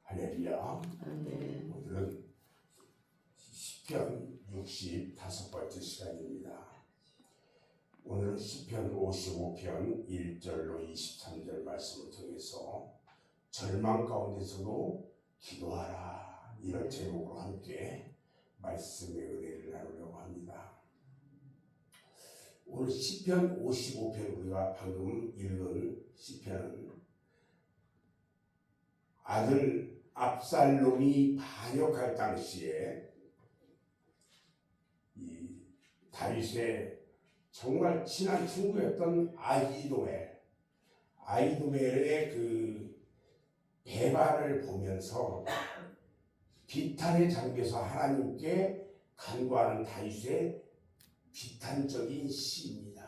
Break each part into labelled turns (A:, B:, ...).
A: 할렐루야. 오늘은 시편 65번째 시간입니다. 오늘은 시편 55편 1절로 23절 말씀을 통해서 절망 가운데서도 기도하라, 이런 제목으로 함께 말씀의 은혜를 나누려고 합니다. 오늘 시편 55편, 우리가 방금 읽은 시편은 아들 압살롬이 반역할 당시에 이 다윗의 정말 친한 친구였던 아히도멜의 그 배반을 보면서 비탄에 잠겨서 하나님께 간구하는 다윗의 비탄적인 시입니다.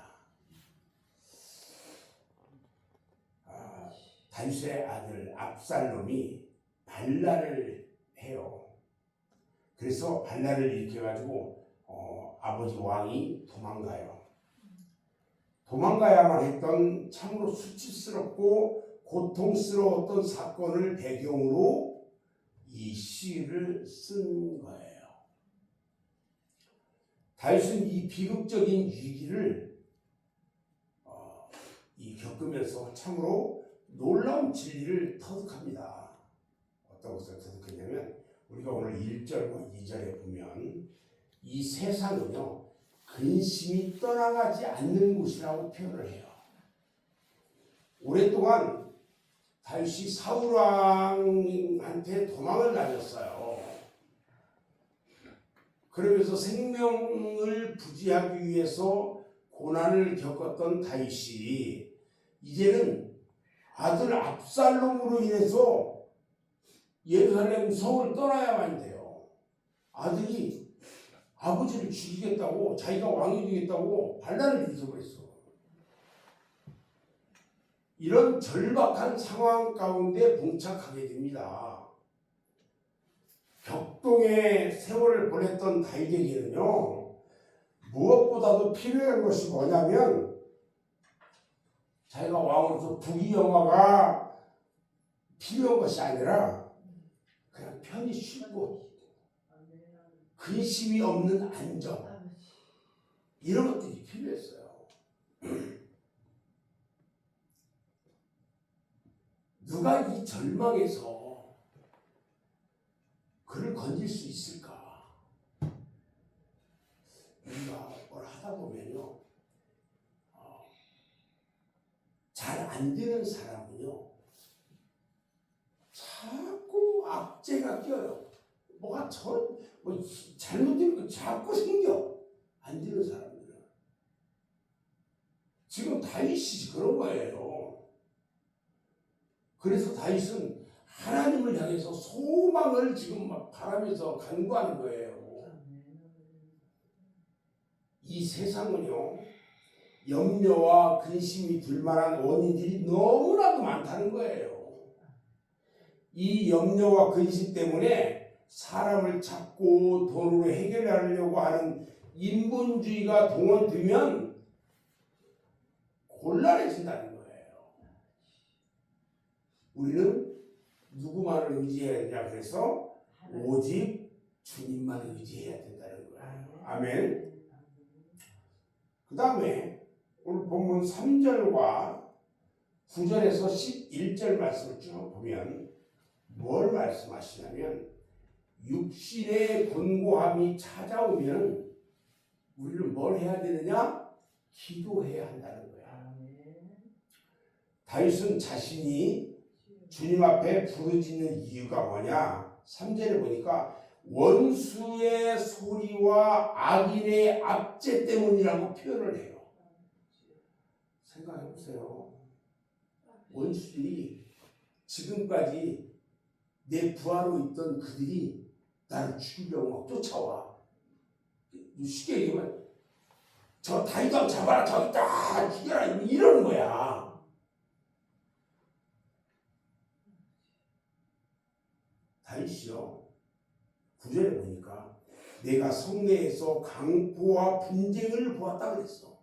A: 다윗의 아들 압살롬이 반란을 해요. 그래서 반란을 일으켜가지고 아버지 왕이 도망가요. 도망가야만 했던 참으로 수치스럽고 고통스러웠던 사건을 배경으로 이 시를 쓴 거예요. 다윗은 이 비극적인 위기를 겪으면서 참으로 놀라운 진리를 터득합니다. 어떤 것을 터득했냐면, 우리가 오늘 1절과 2절에 보면 이 세상은요, 근심이 떠나가지 않는 곳이라고 표현을 해요. 오랫동안 다윗이 사울 왕한테 도망을 다녔어요. 그러면서 생명을 부지하기 위해서 고난을 겪었던 다윗이 이제는 아들 압살롬으로 인해서 예루살렘 성을 떠나야만 돼요. 아들이 아버지를 죽이겠다고, 자기가 왕이 되겠다고 반란을 일으켜버렸어. 이런 절박한 상황 가운데 봉착하게 됩니다. 격동의 세월을 보냈던 다윗에게는요, 무엇보다도 필요한 것이 뭐냐면, 자기가 왕으로서 부귀영화가 필요한 것이 아니라 그냥 편히 쉬고 근심이 없는 안정, 이런 것들이 필요했어요. 누가 이 절망에서 그를 건질 수 있을까? 우리가 뭘 하다 보면요, 잘 안 되는 사람은요, 자꾸 악재가 껴요. 뭐가 잘못된 거 자꾸 생겨. 안 되는 사람들은. 지금 다윗이 그런 거예요. 그래서 다윗은 하나님을 향해서 소망을 지금 막 바라면서 간구하는 거예요. 이 세상은요, 염려와 근심이 들 만한 원인들이 너무나도 많다는 거예요. 이 염려와 근심 때문에 사람을 잡고 돈으로 해결하려고 하는 인본주의가 동원되면 곤란해진다는 거예요. 우리는 누구만을 의지해야 되냐? 그래서 오직 주님만 의지해야 된다는 거예요. 아멘. 그 다음에 오늘 본문 3절과 9절에서 11절 말씀을 쭉 보면 뭘 말씀하시냐면, 육신의 곤고함이 찾아오면 우리는 뭘 해야 되느냐? 기도해야 한다는 거야. 다윗은 자신이 주님 앞에 부르짖는 이유가 뭐냐? 3절에 보니까 원수의 소리와 악인의 압제 때문이라고 표현을 해요. 생각해 보세요. 원수들이 지금까지 내 부하로 있던 그들이 나를 죽이려고 막 쫓아와. 쉽게 얘기하면 저 다윗왕 잡아라, 저기 딱 죽여라, 이러는 거야. 다윗이요, 9절에 보니까 내가 성내에서 강포와 분쟁을 보았다 그랬어.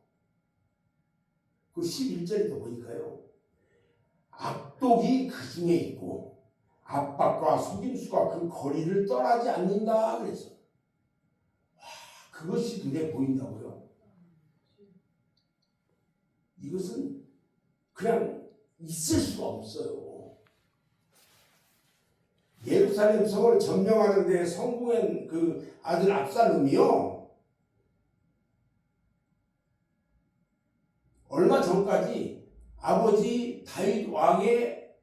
A: 그 11절에도 보니까요, 악독이 그 중에 있고 압박과 속임수가 그 거리를 떠나지 않는다 그래서 그것이 눈에 보인다고요. 이것은 그냥 있을 수가 없어요. 예루살렘 성을 점령하는 데 성공한 그 아들 압살롬이요, 얼마 전까지 아버지 다윗 왕의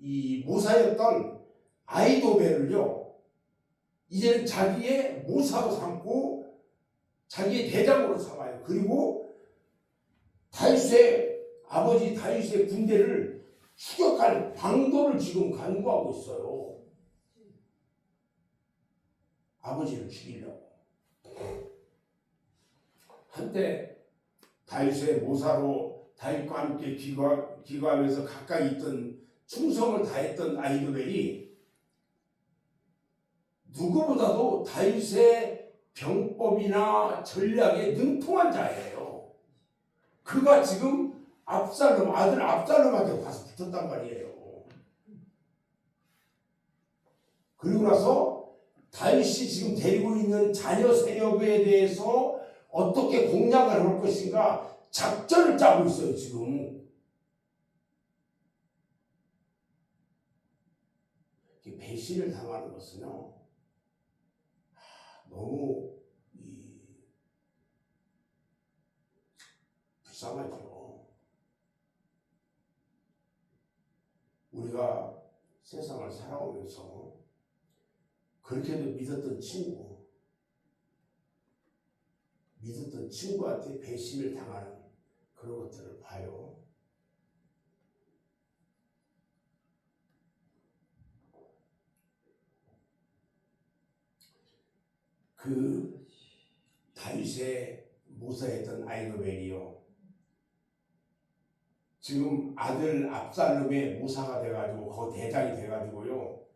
A: 이 모사였던 아히도벨을요, 이제는 자기의 모사로 삼고 자기의 대장으로 삼아요. 그리고 아버지 다윗의 군대를 추격할 방도를 지금 강구하고 있어요. 아버지를 죽이려고. 한때 다윗의 모사로 다윗과 함께 기거하면서 가까이 있던 충성을 다했던 아히도벨이 누구보다도 다윗의 병법이나 전략에 능통한 자예요. 그가 지금 아들 압살롬한테 가서 붙었단 말이에요. 그리고 나서 다윗이 지금 데리고 있는 자녀 세력에 대해서 어떻게 공략을 할 것인가 작전을 짜고 있어요. 지금 배신을 당하는 것은요, 너무 불쌍하죠. 우리가 세상을 살아오면서 그렇게도 믿었던 친구한테 배신을 당하는 그런 것들을 봐요. 그 다윗의 모사였던 아히도벨이요, 지금 아들 압살롬의 모사가 돼가지고 그 대장이 돼가지고요,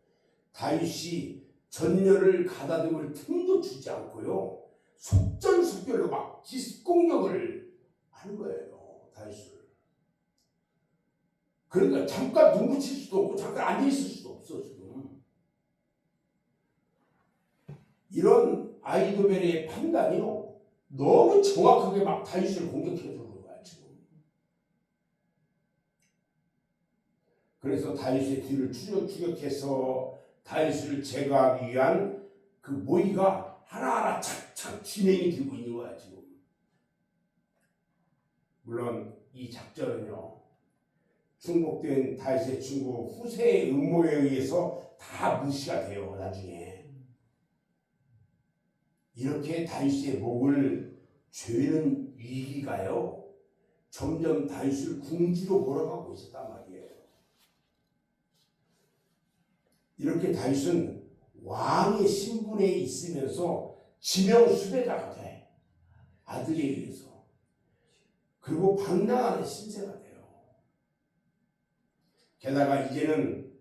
A: 다윗이 전열을 가다듬을 틈도 주지 않고요, 속전속결로 막 기습공격을 하는 거예요, 다윗을. 그러니까 잠깐 눈 붙일 수도 없고 잠깐 앉아있을 수도 없어. 지금 이런 아히도벨의 판단이요, 너무 정확하게 막 다윗을 공격해 주는 거야 지금. 그래서 다윗의 뒤를 추격해서 다윗을 제거하기 위한 그 모의가 하나하나 착착 진행이 되고 있는 거야 지금. 물론 이 작전은요, 중복된 다윗의 친구 후세의 음모에 의해서 다 무시가 돼요. 나중에 이렇게 다윗의 목을 죄는 위기가요, 점점 다윗을 궁지로 몰아가고 있었단 말이에요. 이렇게 다윗은 왕의 신분에 있으면서 지명 수배자가 돼, 아들에 의해서. 그리고 방랑하는 신세가 돼요. 게다가 이제는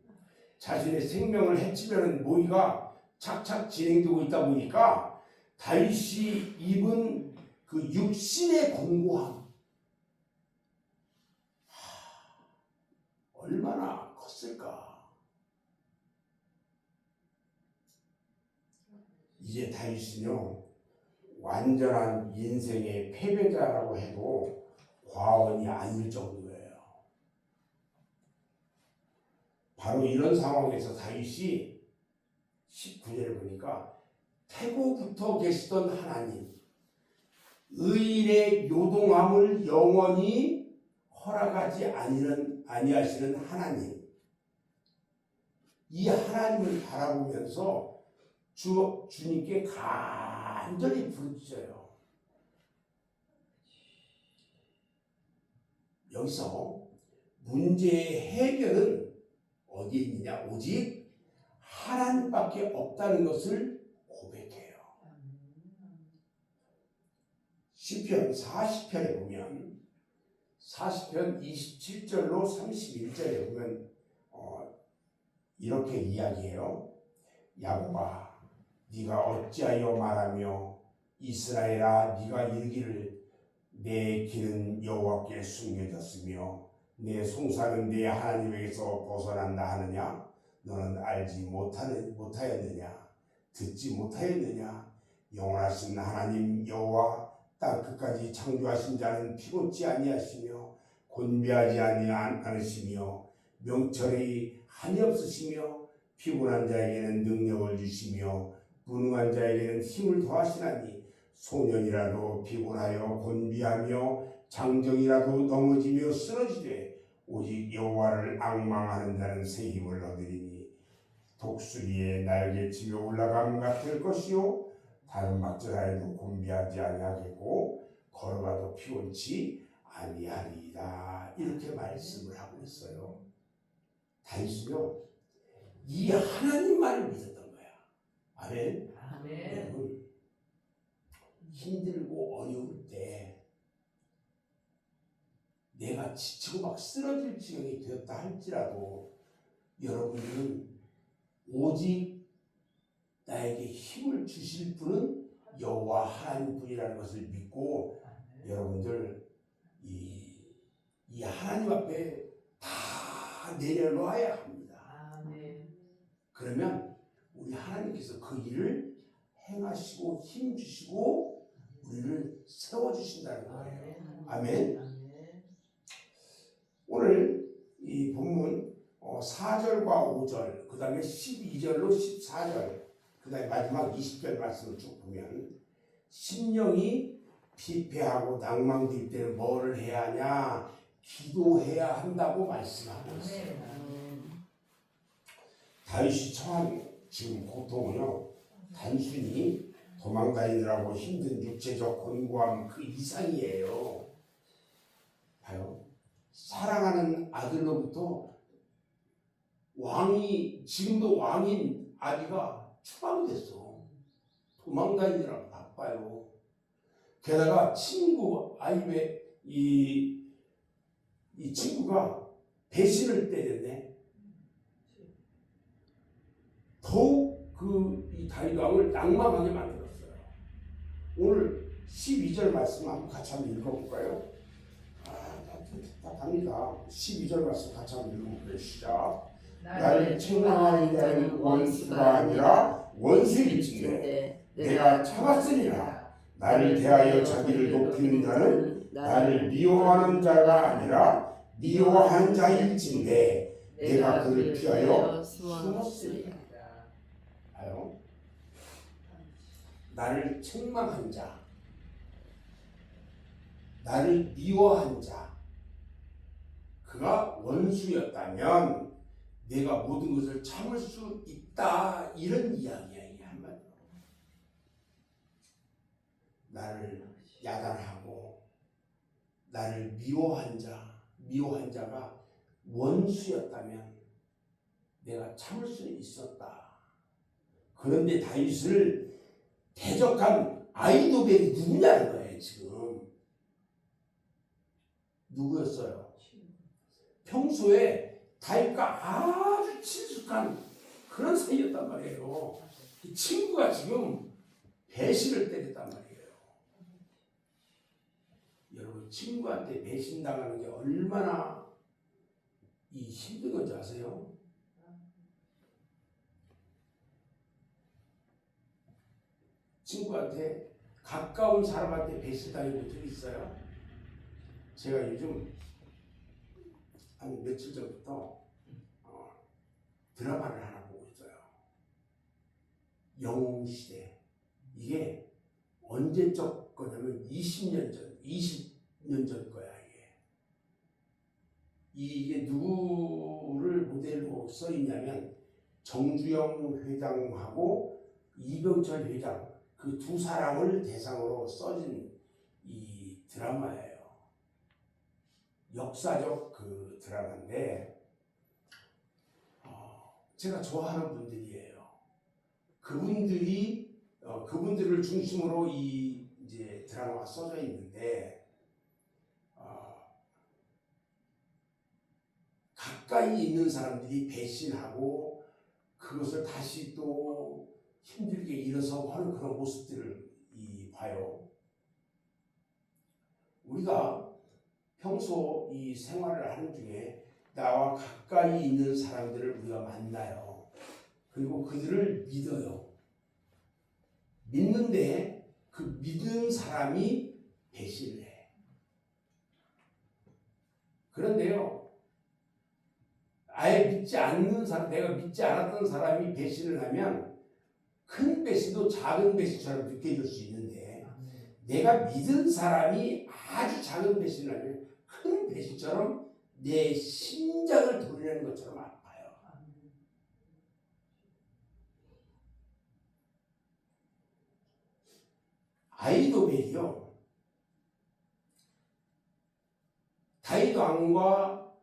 A: 자신의 생명을 해치려는 모의가 착착 진행되고 있다 보니까 다윗이 입은 그 육신의 공고함, 얼마나 컸을까. 이제 다윗은요, 완전한 인생의 패배자라고 해도 과언이 아닐 정도예요. 바로 이런 상황에서 다윗이 19절을 보니까 태고부터 계시던 하나님, 의인의 요동함을 영원히 허락하지 아니하시는 하나님, 이 하나님을 바라보면서 주님께 간절히 부르짖어요. 여기서 문제의 해결은 어디에 있느냐? 오직 하나님밖에 없다는 것을 고백해요. 시편 40편에 보면, 40편 27절로 31절에 보면 이렇게 이야기해요. 야곱아, 네가 어찌하여 말하며 이스라엘아, 네가 이르기를 내 길은 여호와께 숨겨졌으며 내 송사는 내 하나님에게서 벗어난다 하느냐? 너는 알지 못하였느냐? 듣지 못하였느냐? 영원하신 하나님 여호와 땅 끝까지 창조하신 자는 피곤치 아니하시며 곤비하지 않으시며 명철이 한이 없으시며 피곤한 자에게는 능력을 주시며 무능한 자에게는 힘을 더하시나니 소년이라도 피곤하여 곤비하며 장정이라도 넘어지며 쓰러지되 오직 여호와를 앙망하는 자는 새 힘을 얻으리니 독수리의 날개치며 올라감 같을 것이요 다른 막절하여도 곤비하지 아니하겠고 걸어가도 피곤치 아니하리이다. 이렇게 말씀을 하고 있어요. 다윗은요 이 하나님만을 믿었던 거야. 아멘. 여러분 힘들고 어려울 때 내가 지치고 막 쓰러질 지경이 되었다 할지라도 여러분들은 오직 나에게 힘을 주실 분은 여호와 하나님 분이라는 것을 믿고 여러분들 이 하나님 앞에 다 내려놓아야 합니다. 그러면 우리 하나님께서 그 일을 행하시고 힘 주시고 우리를 세워주신다는 거예요. 아멘. 오늘 이 본문 4절과 5절 그 다음에 12절로 14절 그 다음에 마지막 20절 말씀을 쭉 보면 심령이 피폐하고 낭망될 때는 뭐를 해야 하냐? 기도해야 한다고 말씀하고 있어요. 다윗이 처한 지금 고통은요 단순히 도망다니느라고 힘든 육체적 곤고함 그 이상이에요. 봐요. 사랑하는 아들로부터 지금도 왕인 아비가 추방됐어. 도망다니느라 바빠요. 게다가 친구 아이의 이 친구가 배신을 때렸네. 더욱 이 다윗 왕을 낭망하게 만들었어요. 오늘 12절 말씀 한번 같이 한번 읽어볼까요? 답답합니다. 12절 말씀 같이 한번 읽어볼까요? 시작. 나를 책망하는 자는 원수가 아니라 원수일진데 내가 참았으니라. 나를 대하여 자기를 높이는 자는 나를 미워하는 자가 아니라 미워한 자일진데 내가 그를 피하여 숨었으리라. 봐요. 나를 책망한 자, 나를 미워한 자, 그가 원수였다면 내가 모든 것을 참을 수 있다. 이런 이야기야. 이게 한마디로. 나를 야단하고 나를 미워한 자가 원수였다면 내가 참을 수 있었다. 그런데 다윗을 대적한 아히도벨이 누구냐는 거예요. 지금 누구였어요? 평소에 다윗과 아주 친숙한 그런 사이였단 말이에요. 이 친구가 지금 배신을 때렸단 말이에요. 여러분 친구한테 배신당하는 게 얼마나 힘든 건지 아세요? 친구한테 가까운 사람한테 배신당해 본 적이 있어요? 제가 요즘 한 며칠 전부터 드라마를 하나 보고 있어요. 영웅시대. 이게 언제적 거냐면 20년 전 거야. 이게 누구를 모델로 써 있냐면 정주영 회장하고 이병철 회장 그 두 사람을 대상으로 써진 이 드라마예요. 역사적 그 드라마인데 제가 좋아하는 분들이에요. 그분들을 중심으로 이제 드라마가 써져 있는데 가까이 있는 사람들이 배신하고 그것을 다시 또 힘들게 일어서고 하는 그런 모습들을 봐요. 우리가 평소 이 생활을 하는 중에 나와 가까이 있는 사람들을 우리가 만나요. 그리고 그들을 믿어요. 믿는데 그 믿는 사람이 배신을 해. 그런데요, 아예 믿지 않는 사람, 내가 믿지 않았던 사람이 배신을 하면 큰 배신도 작은 배신처럼 느껴질 수 있는데, 내가 믿은 사람이 아주 작은 배신을 하면 큰 배신처럼 내 심장을 도려내는 것처럼 아파요. 아히도벨이요, 다윗 왕과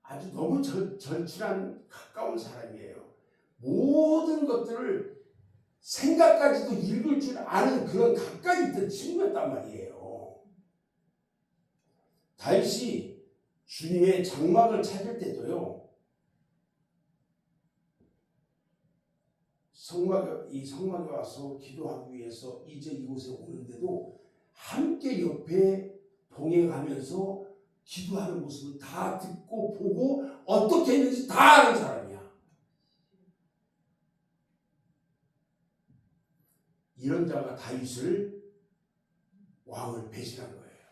A: 아주 너무 절친한 가까운 사람이에요. 모든 것들을 생각까지도 읽을 줄 아는 그런 가까이 있던 친구였단 말이에요. 다윗이 주님의 장막을 찾을 때도요, 이 성막에 와서 기도하기 위해서 이곳에 오는데도 함께 옆에 동행하면서 기도하는 모습을 다 듣고 보고 어떻게 했는지 다 아는 사람이야. 이런 자가 다윗을 왕을 배신한 거예요.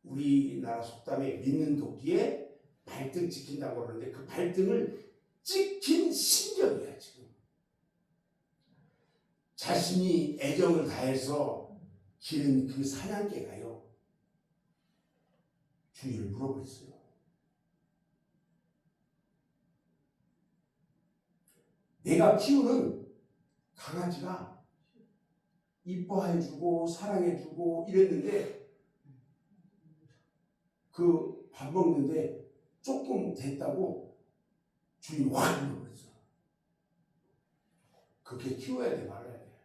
A: 우리나라 속담에 믿는 도끼에 발등 찍힌다고 그러는데 그 발등을 찍힌 심정이야 지금. 자신이 애정을 다해서 기른 그 사냥개가요, 주위를 물어버렸어요. 내가 키우는 강아지가 이뻐해주고 사랑해주고 이랬는데 그 밥 먹는데 조금 됐다고 주인이 확 물어버렸어. 그렇게 키워야 돼 말아야 돼?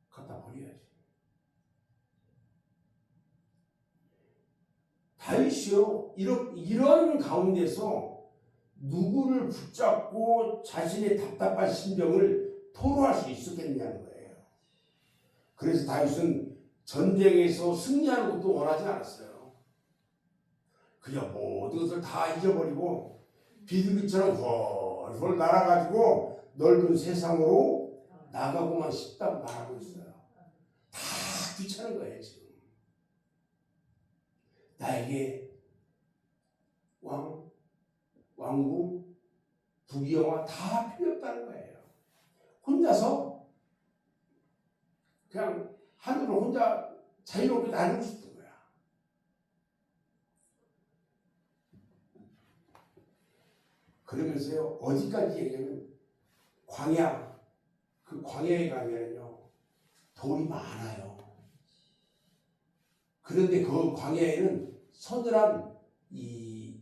A: 갖다 버려야지. 다윗이요, 이런 가운데서 누구를 붙잡고 자신의 답답한 심정을 토로할 수 있었겠냐는 거예요. 그래서 다윗은 전쟁에서 승리하는 것도 원하지 않았어요. 그냥 모든 것을 다 잊어버리고 비둘기처럼 헐헐 날아가지고 넓은 세상으로 나가고만 싶다고 말하고 있어요. 다 귀찮은 거예요 지금. 나에게 왕궁, 부귀영화 다 필요 없다는 거예요. 혼자서 그냥 하늘을 혼자 자유롭게 날고 싶은 거야. 그러면서요, 어디까지 얘기하면 광야, 그 광야에 가면요 돌이 많아요. 그런데 그 광야에는 서늘한 이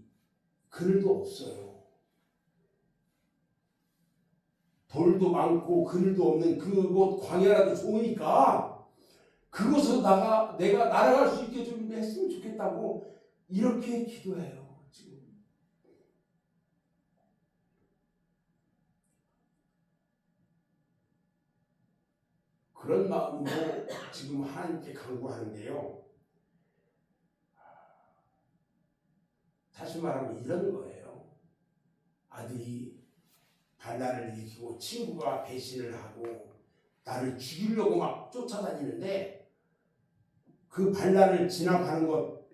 A: 그늘도 없어요. 돌도 많고 그늘도 없는 그곳 광야라도 좋으니까 그곳에서 내가 날아갈 수 있게 좀 했으면 좋겠다고 이렇게 기도해요 지금. 그런 마음으로 지금 하나님께 간구하는데요, 다시 말하면 이런 거예요. 아들이 반란을 일으키고 친구가 배신을 하고 나를 죽이려고 막 쫓아다니는데 그 반란을 진압하는 것,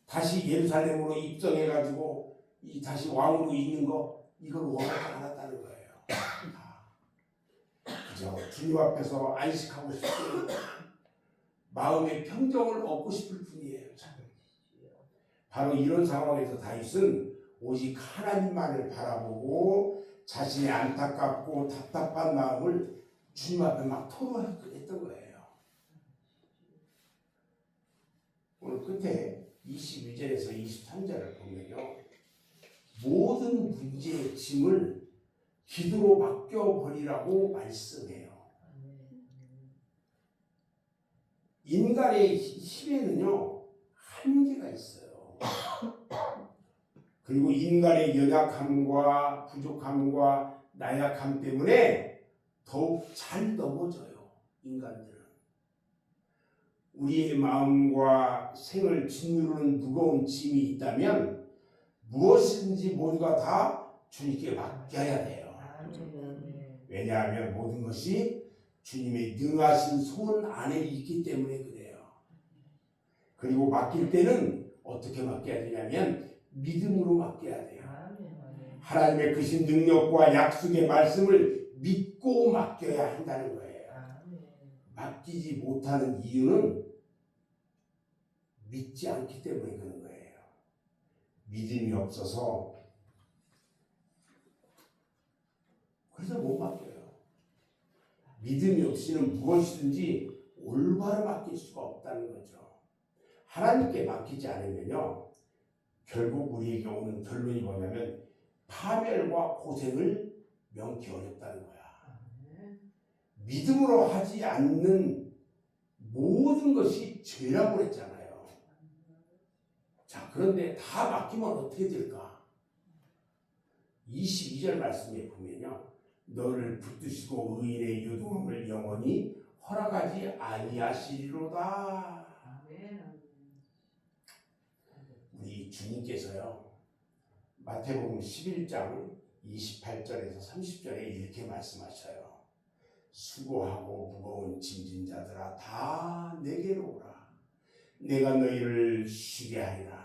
A: 다시 예루살렘으로 입성해가지고 다시 왕으로 있는 거, 이걸 원하지 않았다는 거예요. 그저 주님 앞에서 안식하고 싶고 마음의 평정을 얻고 싶을 뿐이에요. 바로 이런 상황에서 다윗은 오직 하나님만을 바라보고 자신의 안타깝고 답답한 마음을 주님 앞에 막 토로했던 거예요. 오늘 끝에 22절에서 23절을 보면요, 모든 문제의 짐을 기도로 맡겨버리라고 말씀해요. 인간의 힘에는요 한계가 있어요. 그리고 인간의 연약함과 부족함과 나약함 때문에 더욱 잘 넘어져요. 인간들은 우리의 마음과 생을 짓누르는 무거운 짐이 있다면 무엇이든지 모두가 다 주님께 맡겨야 돼요.
B: 아멘.
A: 왜냐하면 모든 것이 주님의 능하신 손 안에 있기 때문에 그래요. 그리고 맡길 때는 어떻게 맡겨야 되냐면 믿음으로 맡겨야 돼요.
B: 아멘.
A: 하나님의 크신 능력과 약속의 말씀을 믿고 맡겨야 한다는 거예요.
B: 아멘.
A: 맡기지 못하는 이유는 믿지 않기 때문에 그런 거예요. 믿음이 없어서 그래서 못 맡겨요. 믿음이 없이는 무엇이든지 올바로 맡길 수가 없다는 거죠. 하나님께 맡기지 않으면요, 결국 우리에게 오는 결론이 뭐냐면 파멸과 고생을 면키 어렵다는 거야. 믿음으로 하지 않는 모든 것이 죄라고 그랬잖아요. 자, 그런데 다 맡기면 어떻게 될까? 22절 말씀에 보면요, 너를 붙드시고 의인의 유동함을 영원히 허락하지 아니하시리로다. 우리 주님께서요, 마태복음 11장 28절에서 30절에 이렇게 말씀하셔요. 수고하고 무거운 짐진 자들아 다 내게로 오라. 내가 너희를 쉬게 하리라.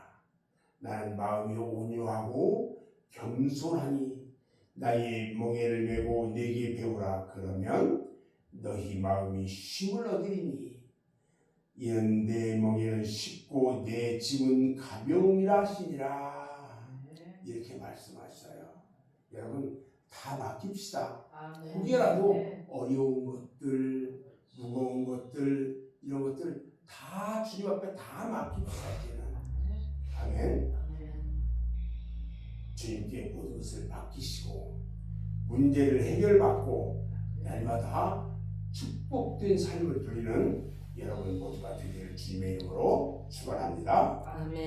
A: 나는 마음이 온유하고 겸손하니 나의 멍에를 메고 내게 배우라. 그러면 너희 마음이 쉼을 얻으리니 이는 내 멍에는 쉽고 내 짐은 가벼움이라 하시니라. 이렇게 말씀하셔요. 여러분 다 맡깁시다. 혹여라도 어려운 것들, 무거운 것들, 이런 것들 다 주님 앞에 다 맡깁시다. 이제는. 아멘. 주님께 모든 것을 맡기시고 문제를 해결받고 날마다 축복된 삶을 누리는 여러분 모두가 되기를 주님의 이름으로 축원합니다.
B: 아멘.